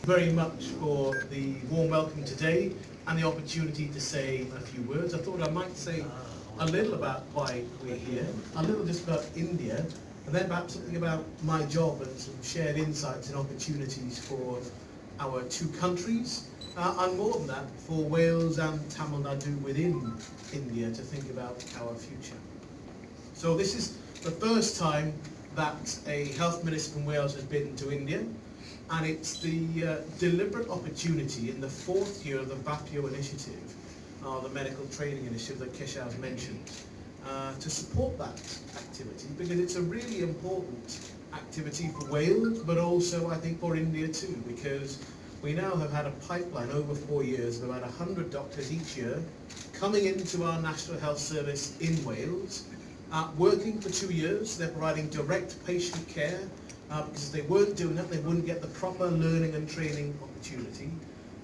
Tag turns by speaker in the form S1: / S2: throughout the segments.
S1: very much for the warm welcome today and the opportunity to say a few words. I thought I might say a little about why we're here, a little just about India, and then perhaps something about my job and some shared insights and opportunities for our two countries, and more than that, for Wales and Tamil Nadu within India to think about our future. So this is the first time that a health minister from Wales has been to India, and it's the deliberate opportunity in the fourth year of the VAPIO initiative, the medical training initiative that Keshav's mentioned, to support that activity, because it's a really important activity for Wales, but also I think for India too, because we now have had a pipeline over 4 years of about 100 doctors each year coming into our National Health Service in Wales, working for 2 years. They're providing direct patient care, because if they weren't doing that, they wouldn't get the proper learning and training opportunity.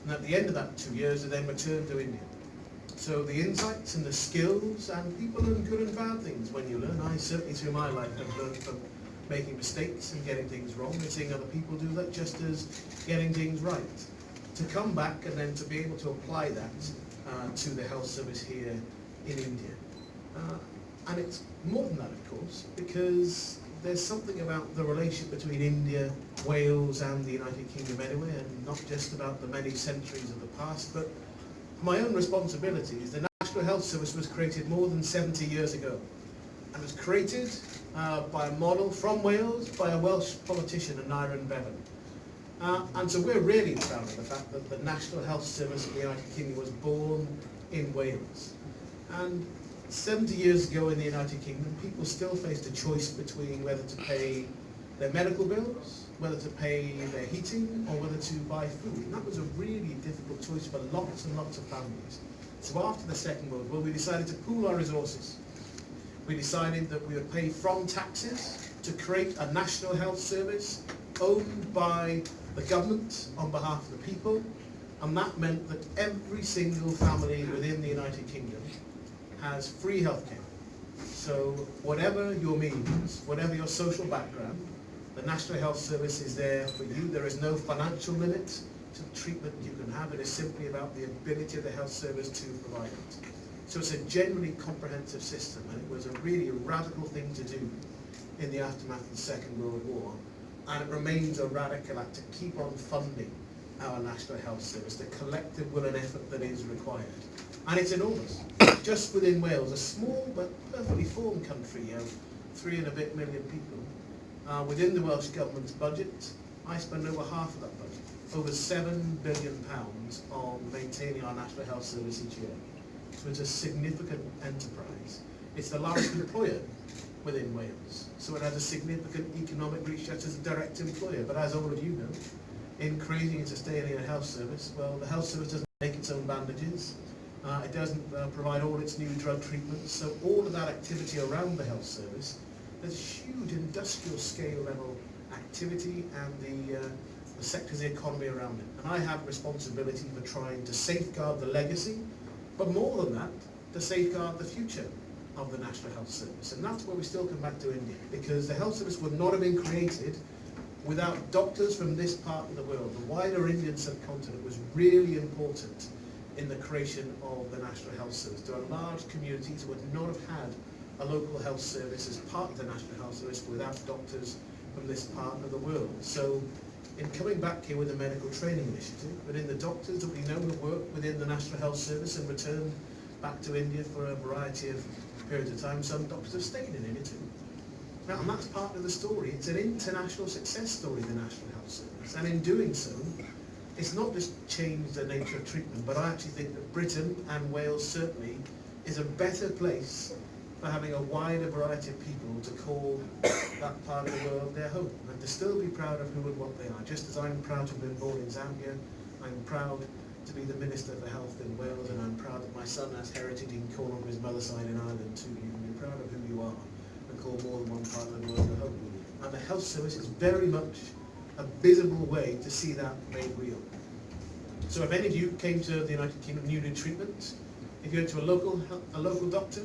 S1: And at the end of that 2 years, they then return to India. So the insights and the skills, and people learn good and bad things when you learn. I certainly through my life have learned from making mistakes and getting things wrong and seeing other people do that, just as getting things right. To come back and then to be able to apply that to the health service here in India. And it's more than that, of course, because there's something about the relationship between India, Wales and the United Kingdom anyway, and not just about the many centuries of the past, but my own responsibilities. The National Health Service was created more than 70 years ago, and was created by a model from Wales by a Welsh politician, Aneurin Bevan. And so we're really proud of the fact that the National Health Service of the United Kingdom was born in Wales. And 70 years ago in the United Kingdom, people still faced a choice between whether to pay their medical bills, whether to pay their heating, or whether to buy food. And that was a really difficult choice for lots and lots of families. So after the Second World War, we decided to pool our resources. We decided that we would pay from taxes to create a national health service owned by the government on behalf of the people, and that meant that every single family within the United Kingdom has free healthcare. So whatever your means, whatever your social background, the National Health Service is there for you. There is no financial limit to the treatment you can have. It is simply about the ability of the health service to provide it. So it's a genuinely comprehensive system, and it was a really radical thing to do in the aftermath of the Second World War, and it remains a radical act to keep on funding our National Health Service, the collective will and effort that is required. And it's enormous. Just within Wales, a small but perfectly formed country of 3 and a bit million people, within the Welsh Government's budget, I spend over half of that budget, over £7 billion on maintaining our National Health Service each year. So it's a significant enterprise. It's the largest employer within Wales, so it has a significant economic reach just as a direct employer. But as all of you know, in creating and sustaining a health service, well, the health service doesn't make its own bandages, it doesn't provide all its new drug treatments, so all of that activity around the health service, there's huge industrial scale level activity, and the sector's the economy around it. And I have responsibility for trying to safeguard the legacy, but more than that, to safeguard the future of the National Health Service. And that's where we still come back to India, because the health service would not have been created without doctors from this part of the world. The wider Indian subcontinent was really important in the creation of the National Health Service. There are large communities who would not have had a local health service as part of the National Health Service without doctors from this part of the world. So in coming back here with the medical training initiative, but in the doctors that we know have worked within the National Health Service and returned back to India for a variety of periods of time, some doctors have stayed in India too. Now, and that's part of the story. It's an international success story, the National Health Service. And in doing so, it's not just changed the nature of treatment, but I actually think that Britain, and Wales certainly, is a better place for having a wider variety of people to call that part of the world their home, and to still be proud of who and what they are. Just as I'm proud to have been born in Zambia, I'm proud to be the Minister for Health in Wales, and I'm proud that my son has heritage in Cornwall from his mother's side in Ireland too. You can be proud of who you are and call more than one part of the world your home. And the health service is very much a visible way to see that made real. So if any of you came to the United Kingdom and you need treatment, if you went to a local doctor,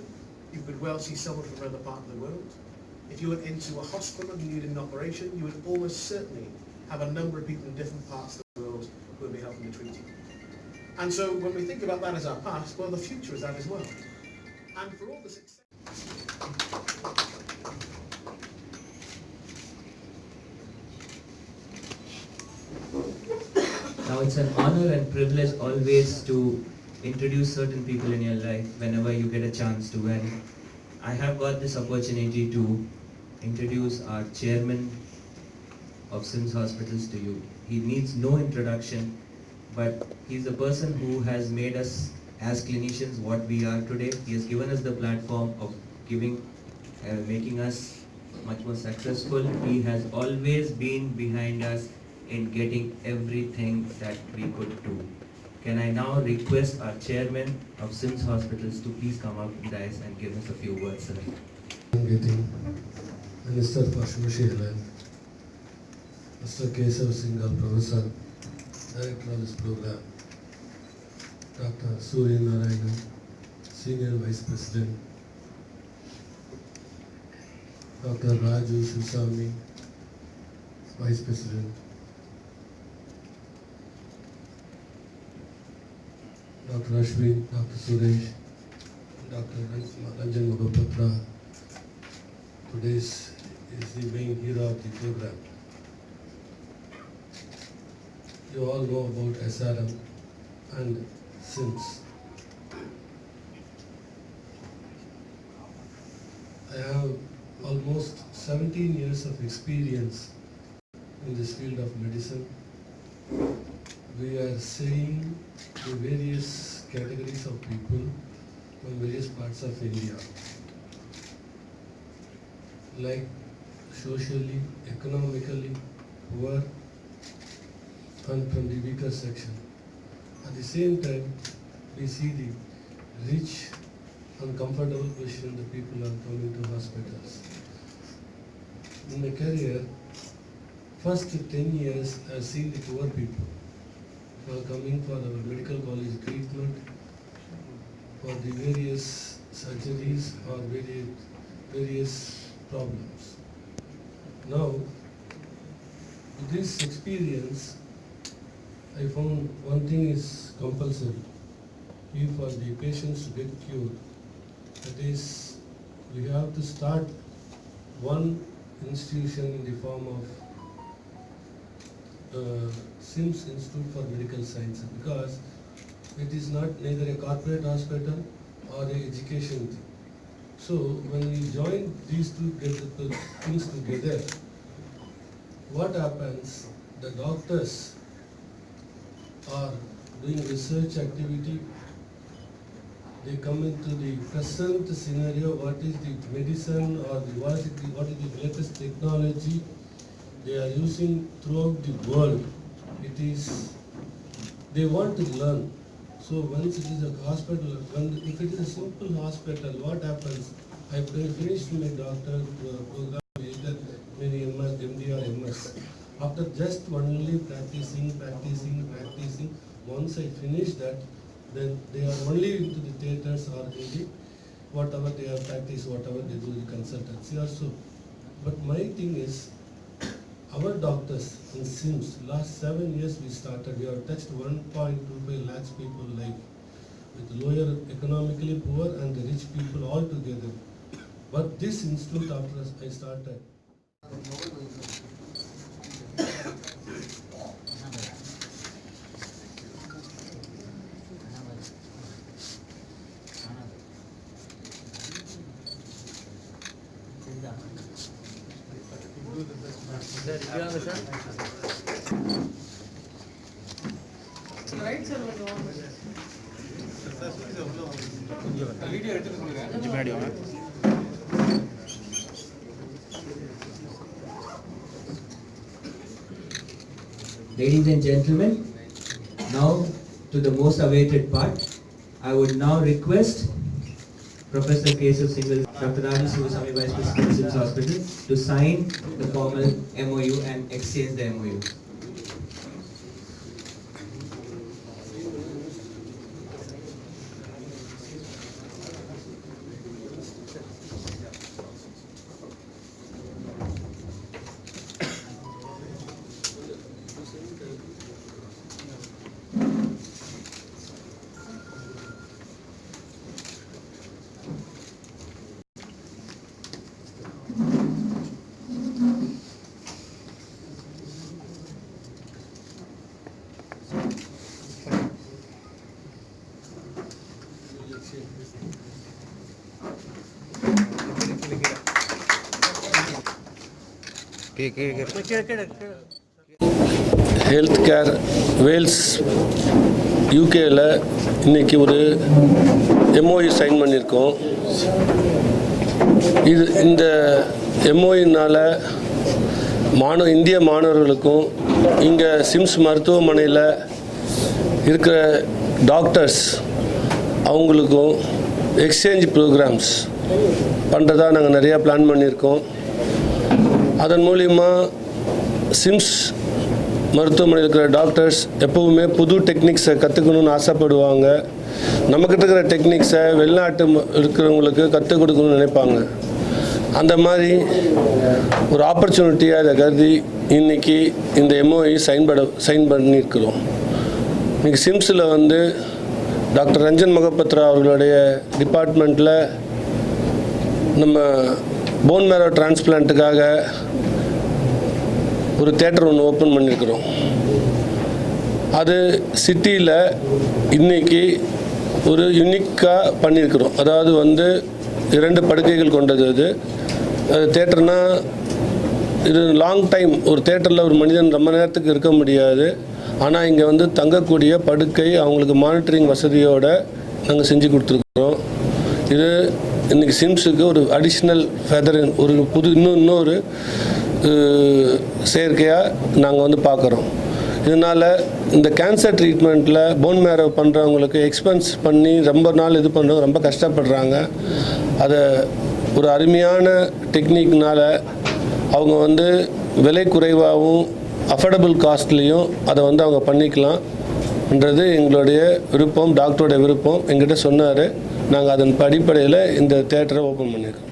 S1: you could well see someone from another part of the world. If you went into a hospital and you needed an operation, you would almost certainly have a number of people in different parts of the world the treaty. And so when we think about that as our past, well, the future is that as well. And for all the success...
S2: Now it's an honor and privilege always to introduce certain people in your life whenever you get a chance to. And I have got this opportunity to introduce our chairman of SIMS hospitals to you. He needs no introduction, but he's the person who has made us as clinicians what we are today. He has given us the platform of making us much more successful. He has always been behind us in getting everything that we could do. Can I now request our chairman of SIMS hospitals to please come up, guys, and give us a few words, sir.
S3: Gething, Minister for Social Health, Mr. Kesav Singhal, Professor, Director of this program, Dr. Surya Narayanan, Senior Vice President, Dr. Raju Shivsami, Vice President, Dr. Ashwin, Dr. Suresh, Dr. Ranjan Mahapatra. Today's is the main hero of the program. You all know about SRM and SIMS. I have almost 17 years of experience in this field of medicine. We are seeing the various categories of people from various parts of India, like socially, economically poor and from the weaker section. At the same time, we see the rich and comfortable position the people are coming to hospitals. In my career, first 10 years I've seen the poor people who are coming for our medical college treatment, for the various surgeries or various problems. Now, with this experience, I found one thing is compulsory. If for the patients to get cured, that is, we have to start one institution in the form of SIMS Institute for Medical Sciences, because it is not neither a corporate hospital or an education thing. So when we join these two things together, what happens? The doctors are doing research activity. They come into the present scenario, what is the medicine or what is the latest technology they are using throughout the world. It is, they want to learn. So once it is a hospital, if it is a simple hospital, what happens? I finished my doctor program, either maybe MS, MD or MS. After just only practicing, once I finish that, then they are only into the theatres or in the whatever they have practiced, whatever they do, the consultancy or so. But my thing is, our doctors in SIMS, last 7 years we started, we have touched 1.25 lakhs people life, with lower economically poor and the rich people all together. But this institute after I started,
S2: Ladies and gentlemen, now to the most awaited part. I would now request Professor Kesav Singhal, Dr. Raju Sivasamy, Vice President, SIMS Hospital, to sign the formal MOU and exchange the MOU.
S3: Health care Wales யூகேயில் இன்றைக்கி ஒரு MOE sign பண்ணியிருக்கோம். இந்த எம்ஓஇனால் இந்திய மாணவர்களுக்கும் இங்கே Sims மருத்துவமனையில் இருக்கிற டாக்டர்ஸ் அவங்களுக்கும் எக்ஸ்சேஞ்ச் ப்ரோக்ராம்ஸ் பண்ணுறதா நாங்கள் நிறையா பிளான் பண்ணியிருக்கோம். அதன் மூலிமா சிம்ஸ் மருத்துவமனையில் இருக்கிற டாக்டர்ஸ் எப்போவுமே புது டெக்னிக்ஸை கற்றுக்கணுன்னு ஆசைப்படுவாங்க. நம்மக்கிட்ட இருக்கிற டெக்னிக்ஸை வெளிநாட்டு இருக்கிறவங்களுக்கு கற்றுக் கொடுக்கணும்னு நினைப்பாங்க. அந்த மாதிரி ஒரு ஆப்பர்ச்சுனிட்டியாக இதை கருதி இன்றைக்கி இந்த எம்ஓஇ சைன் பண்ணியிருக்கிறோம். இன்றைக்கி சிம்ஸில் டாக்டர் ரஞ்சன் மொகபத்ரா அவர்களுடைய டிபார்ட்மெண்ட்டில் நம்ம போன் மேரோ டிரான்ஸ்பிளான்ட்டுக்காக ஒரு தேட்டர் ஒன்று ஓப்பன் பண்ணியிருக்கிறோம். அது சிட்டியில் இன்றைக்கி ஒரு யூனிக்காக பண்ணியிருக்கிறோம். அதாவது 2 படுக்கைகள் கொண்டது. அது தேட்டர்னால் இது லாங் டைம் ஒரு தேட்டரில் ஒரு மனிதன் ரொம்ப நேரத்துக்கு இருக்க முடியாது. ஆனால் இங்கே தங்கக்கூடிய படுக்கை அவங்களுக்கு மானிட்டரிங் வசதியோடு நாங்கள் செஞ்சு கொடுத்துருக்குறோம். இது இன்றைக்கி சிம்ஸுக்கு ஒரு அடிஷ்னல் ஃபெதர், ஒரு இன்னொரு செயற்கையாக நாங்கள் பார்க்குறோம். இதனால் இந்த கேன்சர் ட்ரீட்மெண்ட்டில் போன் மேரோ பண்ணுறவங்களுக்கு எக்ஸ்பென்ஸ் பண்ணி ரொம்ப நாள் இது பண்ணுறவங்க ரொம்ப கஷ்டப்படுறாங்க. அதை ஒரு அருமையான டெக்னிக்னால் அவங்க விலை குறைவாகவும் அஃபோர்டபுள் காஸ்ட்லேயும் அதை அவங்க பண்ணிக்கலாம்ன்றது எங்களுடைய விருப்பம், டாக்டரோட விருப்பம். எங்கிட்ட சொன்னார். நாங்கள் அதன் அடிப்படையில் இந்த தியேட்டரை ஓப்பன் பண்ணியிருக்கோம்.